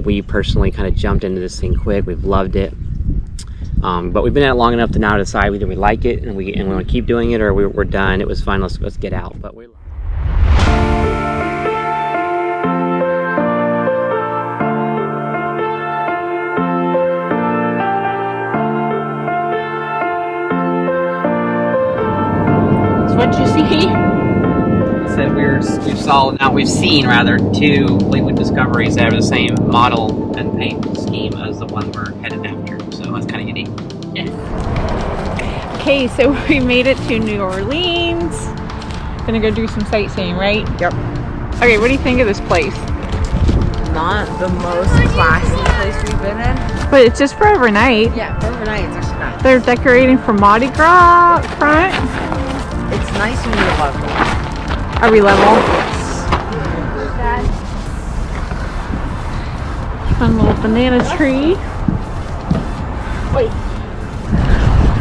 We personally kind of jumped into this thing quick. We've loved it. But we've been at it long enough to now decide either we like it and we want to keep doing it, or we're done. It was fun. Let's get out. But we're What'd you see? said we've seen rather 2 Fleetwood Discoveries that have the same model and paint scheme as the one we're headed after. So that's kind of unique. Yes. Okay, so we made it to New Orleans. Gonna go do some sightseeing, right? Yep. Okay, what do you think of this place? Not the most classy place we've been in. But it's just for overnight. Yeah, for overnight it's actually nice. They're decorating for Mardi Gras up front. It's nice when you're level. Are we level? Fun little banana tree. Wait.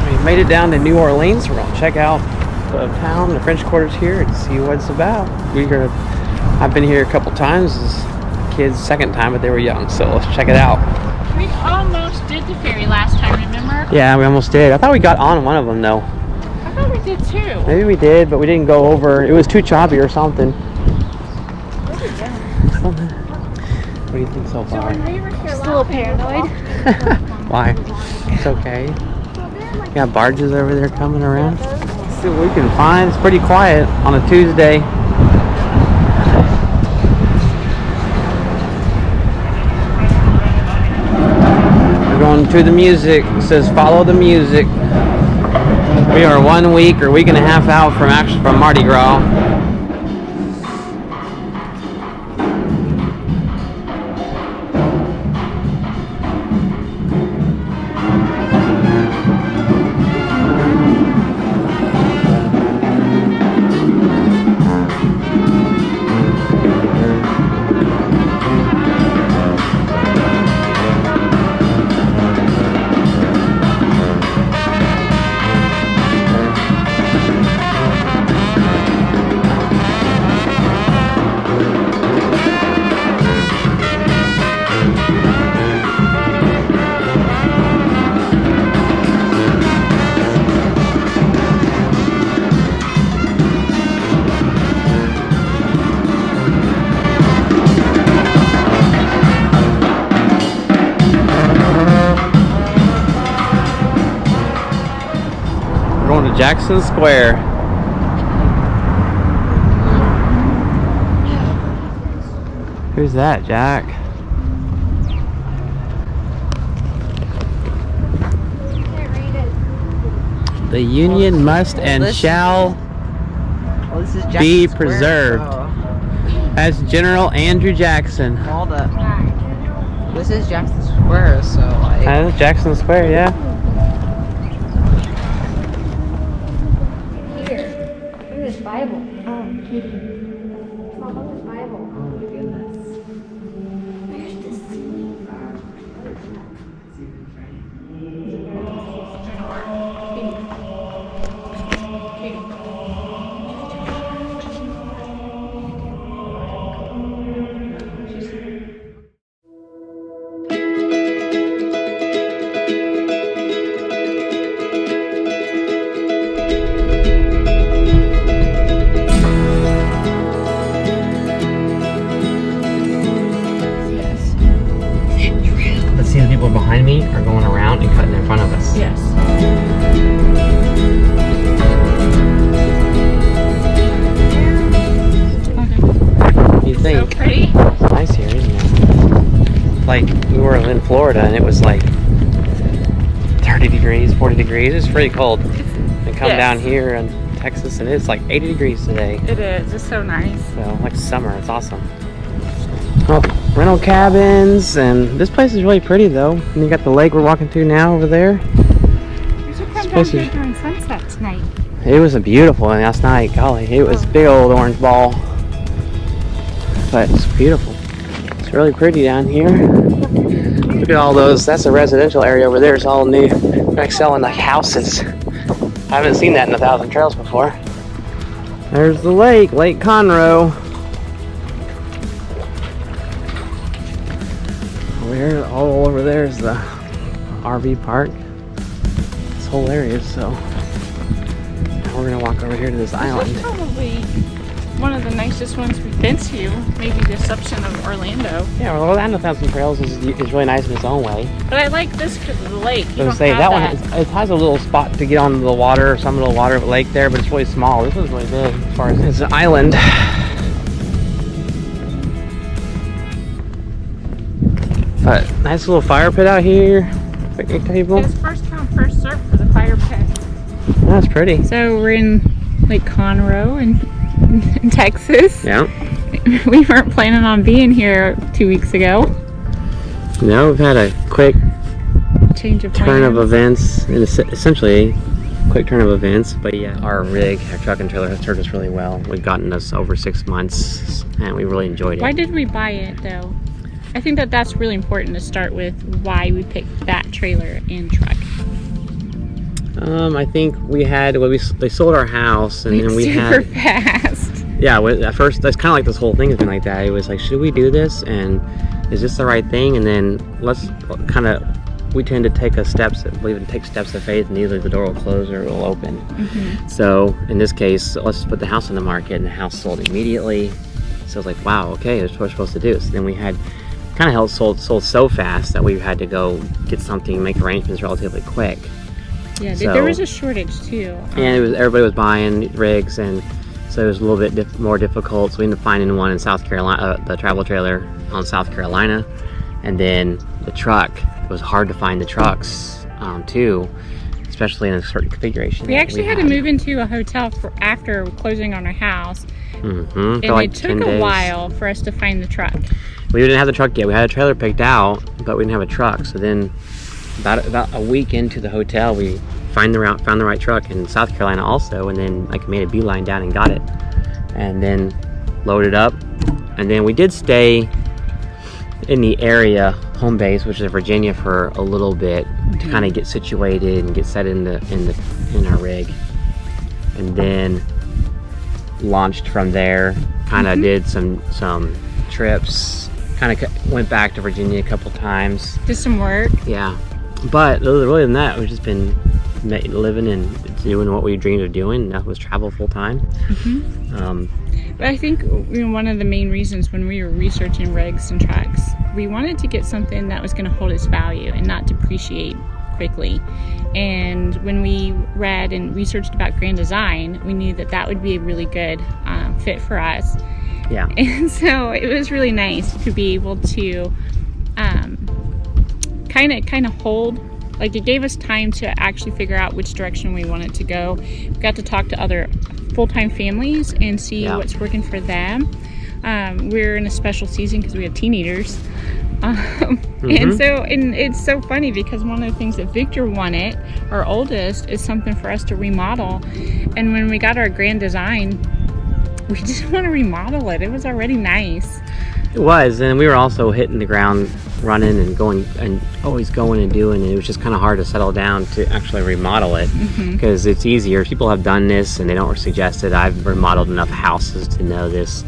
We made it down to New Orleans. We're gonna check out the town, the French Quarters here, and see what it's about. I've been here a couple times as kids, second time, but they were young, so let's check it out. We almost did the ferry last time, remember? Yeah, we almost did. I thought we got on one of them though. I thought we did too. Maybe we did, but we didn't go over. It was too choppy or something. What do you think so far? Just a little paranoid. Why? It's okay. We got barges over there coming around. Let's see what we can find. It's pretty quiet on a Tuesday. We're going to the music. It says follow the music. We are 1 week or week and a half out from Mardi Gras. Jackson Square. Who's that, Jack? The Union must and shall be preserved. That's General Andrew Jackson. Hold up. This is Jackson Square, so like... That's Jackson Square, yeah. Bible. Oh, Mama's Bible. Oh my goodness. Where's the See, the people behind me are going around and cutting in front of us. Yes. You think? So pretty. It's nice here, isn't it? Like, we were in Florida and it was like 30 degrees, 40 degrees. It's pretty cold. And come down here in Texas and it's like 80 degrees today. It is. It's so nice. So, like summer. It's awesome. Oh, rental cabins, and this place is really pretty though. And you got the lake we're walking to now over there. We should come down here during sunset tonight. It was a beautiful one last night. Golly, it was a big old orange ball. But it's beautiful. It's really pretty down here. Look at all those. That's a residential area over there. It's all new. They're like selling like houses. I haven't seen that in 1,000 Trails before. There's the lake, Lake Conroe. over here. All over there is the RV park. This whole area, so now we're gonna walk over here to this island. This is probably one of the nicest ones we've been to, maybe the exception of Orlando. Yeah, well, Orlando Thousand Trails is really nice in its own way. But I like this because of the lake. You don't say have that one, it has a little spot to get on the water, some little water lake there, but it's really small. This one's really big as far as it's an island. But nice little fire pit out here, picnic table. It's first come, first serve for the fire pit. That's pretty. So we're in Lake Conroe in Texas. Yeah. We weren't planning on being here 2 weeks ago. No, we've had a quick Change of turn of plans. events, and essentially a quick turn of events. But yeah, our rig, our truck and trailer has served us really well. We've gotten us over 6 months, and we really enjoyed it. Why did we buy it though? I think that that's really important to start with, why we picked that trailer and truck. I think we had, well, they sold our house, and then we super had, fast. yeah, at first, that's kind of like this whole thing has been like that. It was like, should we do this? And is this the right thing? And then we tend to take steps of faith, and either the door will close or it will open. Mm-hmm. So in this case, let's put the house on the market, and the house sold immediately. So I was like, wow, okay, that's what we're supposed to do. So then we had kind of sold so fast that we had to go get something, make arrangements relatively quick. Yeah, So- there was a shortage too. And everybody was buying rigs, and so it was a little bit more difficult. So we ended up finding one in South Carolina, the travel trailer on South Carolina, and then the truck. It was hard to find the trucks too, especially in a certain configuration. We that actually had to move into a hotel after closing on our house, Mm-hmm. and For like it 10 took a days. while for us to find the truck. We didn't have the truck yet. We had a trailer picked out, but we didn't have a truck. So then, about a week into the hotel, we found the right truck in South Carolina also, and then made a beeline down and got it, and then loaded up, and then we did stay in the area home base, which is Virginia, for a little bit to kind of get situated and get set in our rig, and then launched from there. Kind of did some trips. Kind of went back to Virginia a couple times. Did some work. Yeah, but other than that, we've just been living and doing what we dreamed of doing. That was travel full time. But I think one of the main reasons when we were researching rigs and trucks, we wanted to get something that was going to hold its value and not depreciate quickly. And when we read and researched about Grand Design, we knew that that would be a really good fit for us. Yeah. And so it was really nice to be able to kind of hold, like, it gave us time to actually figure out which direction we wanted to go. We got to talk to other full-time families and see what's working for them. We're in a special season because we have teenagers. And it's so funny because one of the things that Victor wanted, our oldest, is something for us to remodel. And when we got our Grand Design, we didn't want to remodel it. It was already nice. It was, and we were also hitting the ground running and going and always going and doing, and it was just kind of hard to settle down to actually remodel it because it's easier. People have done this and they don't suggest it. I've remodeled enough houses to know this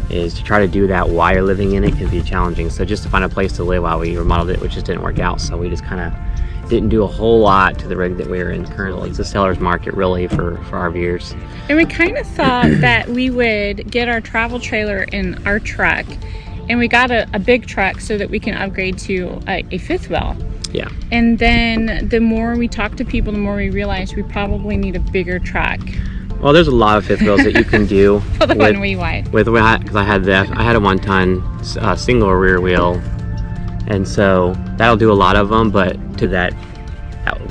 is to try to do that while you're living in it can be challenging. So just to find a place to live while we remodeled it, which just didn't work out. So we just kind of didn't do a whole lot to the rig that we were in currently. It's a seller's market really for RVers. And we kind of thought that we would get our travel trailer in our truck, and we got a big truck so that we can upgrade to a fifth wheel. Yeah. And then the more we talked to people, the more we realized we probably need a bigger truck. Well, there's a lot of fifth wheels that you can do. For the one we want. Because I had a 1-ton single rear wheel, and so that'll do a lot of them. But to that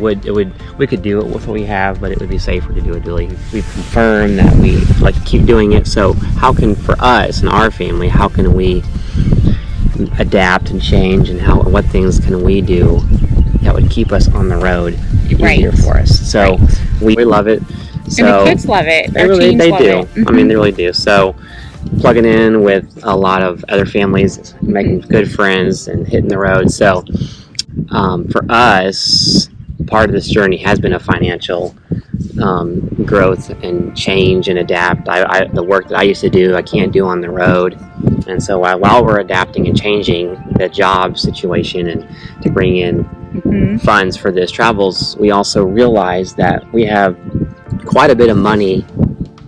we could do it with what we have, but it would be safer to do a dually. We confirm that we like to keep doing it. So how can, for us and our family, how can we adapt and change, and what things can we do that would keep us on the road easier for us? So we love it. So and the kids love it. They do. I mean, they really do. So plugging in with a lot of other families, making good friends, and hitting the road. So for us, part of this journey has been a financial growth and change and adapt. The work that I used to do, I can't do on the road. And so while we're adapting and changing the job situation and to bring in funds for this travels, we also realize that we have quite a bit of money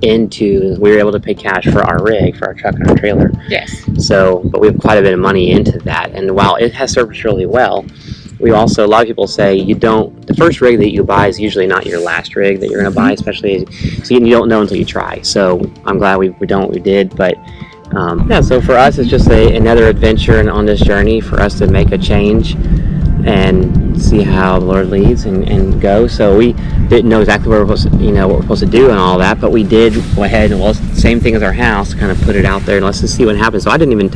we were able to pay cash for our rig, for our truck and our trailer. Yes. So, but we have quite a bit of money into that. And while it has served us really well, we also, a lot of people say the first rig that you buy is usually not your last rig that you're going to buy, especially, so you don't know until you try. So I'm glad we did. But yeah, so for us, it's just another adventure on this journey for us to make a change and see how the Lord leads and go. So we didn't know exactly what we're supposed to do and all that, but we did go ahead and, same thing as our house, kind of put it out there and let's just see what happens. So I didn't even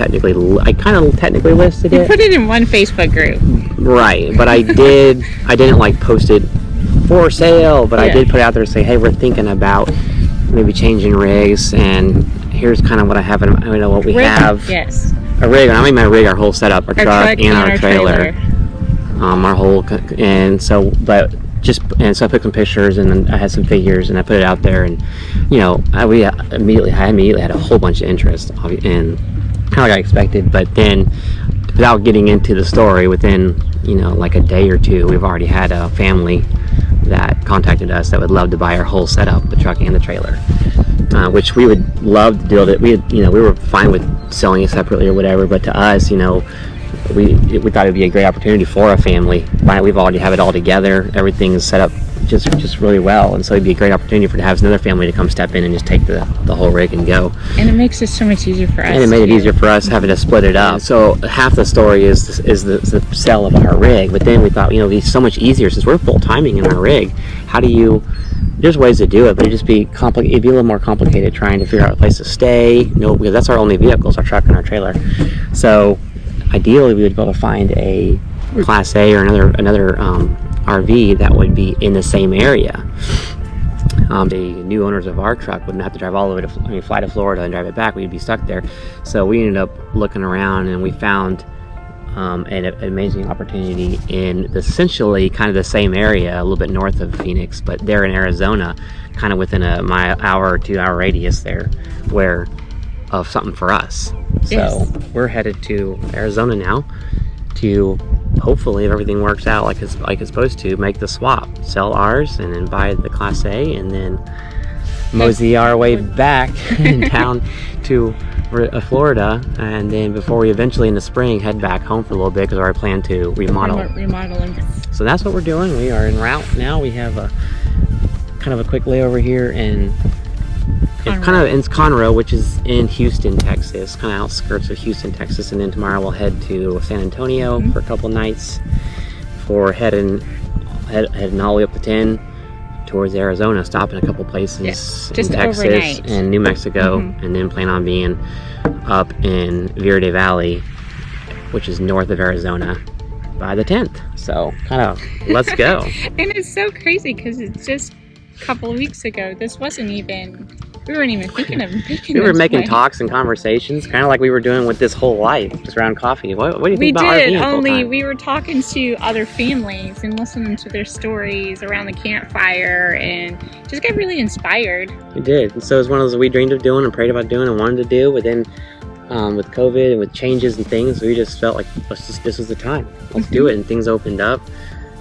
I kind of technically listed it. You put it in one Facebook group. Right, but I didn't like post it for sale, but I did put it out there to say, hey, we're thinking about maybe changing rigs, and here's kind of what I have, what we have. Yes. A rig, and I mean my rig, our whole setup, our truck and our trailer. Our whole, so I put some pictures and then I had some figures and I put it out there, and I immediately had a whole bunch of interest, and kind of like I expected. But then, without getting into the story, within like a day or two, we've already had a family that contacted us that would love to buy our whole setup, the truck and the trailer, which we would love to build it. We were fine with selling it separately or whatever, but to us, we thought it'd be a great opportunity for a family. We've already have it all together. Everything's set up just really well, and so it'd be a great opportunity to have another family to come step in and just take the whole rig and go. And it makes it so much easier for us. And it made it easier for us having to split it up. So half the story is the sale of our rig, but then we thought it'd be so much easier since we're full timing in our rig. There's ways to do it, but it'd be a little more complicated trying to figure out a place to stay. Because that's our only vehicles, our truck and our trailer. So ideally, we would be able to find a Class A or another RV that would be in the same area. The new owners of our truck wouldn't have to drive all the way fly to Florida and drive it back. We'd be stuck there. So we ended up looking around and we found an amazing opportunity in essentially kind of the same area, a little bit north of Phoenix, but they're in Arizona, kind of within a hour or 2 hour radius there, of something for us. Yes. So we're headed to Arizona now to hopefully, if everything works out like it's supposed to, make the swap, sell ours, and then buy the Class A, and then mosey our way back down to Florida, and then before we eventually in the spring head back home for a little bit because we plan to remodeling. So that's what we're doing. We are en route now. We have a kind of a quick layover here in Conroe, which is in Houston, Texas, kind of outskirts of Houston, Texas, and then tomorrow we'll head to San Antonio for a couple nights for heading all the way up to 10 towards Arizona, stopping a couple places in Texas overnight. And New Mexico, and then plan on being up in Verde Valley, which is north of Arizona, by the 10th. So kind of let's go. And it's so crazy because it's just a couple of weeks ago. We weren't even thinking of making. We were making talks and conversations, kind of like we were doing with this whole life, just around coffee. What do you think about RVing? We did. Only we were talking to other families and listening to their stories around the campfire, and just got really inspired. We did. And so it was one of those we dreamed of doing and prayed about doing and wanted to do. But then with COVID and with changes and things, we just felt like this was the time. Let's do it. And things opened up.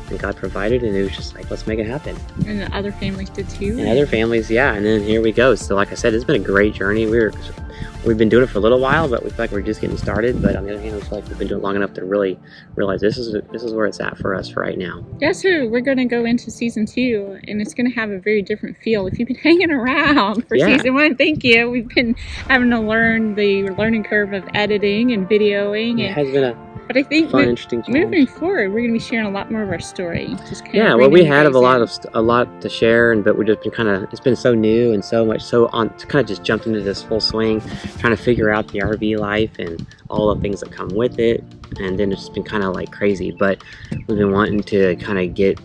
And God provided, and it was just like, let's make it happen. And the other families did too. And other families, yeah. And then here we go. So like I said, it's been a great journey. We've been doing it for a little while, but we feel like we're just getting started. But on the other hand, we feel like we've been doing it long enough to really realize this is where it's at for us right now. Yeah, so we're going to go into season 2, and it's going to have a very different feel. If you've been hanging around for season 1, thank you. We've been having to learn the learning curve of editing and videoing. It has been but I think interesting challenge. Moving forward, we're going to be sharing a lot more of our story. Just kind of we had a lot to share, but we've just been it's been so new and kind of just jumped into this full swing, trying to figure out the RV life and all the things that come with it, and then it's been kind of like crazy. But we've been wanting to kind of get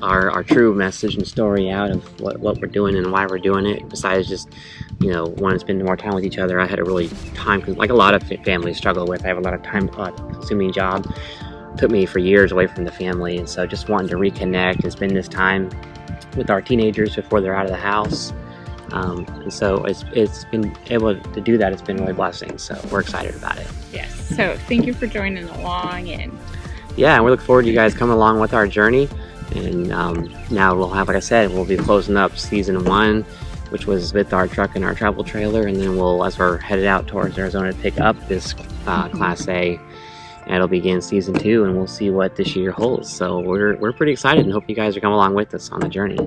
our true message and story out of what we're doing and why we're doing it, besides just wanting to spend more time with each other. I had a really time, because like a lot of families struggle with, I have a lot of time consuming job, took me for years away from the family, and so just wanting to reconnect and spend this time with our teenagers before they're out of the house, And so it's been able to do that. It's been really blessing. So we're excited about it. Yes. So thank you for joining along, and Yeah, and we look forward to you guys coming along with our journey. And now we'll have, like I said, we'll be closing up season 1, which was with our truck and our travel trailer, and then we'll, as we're headed out towards Arizona to pick up this Class A, and it'll begin season 2, and we'll see what this year holds. So we're pretty excited, and hope you guys are coming along with us on the journey.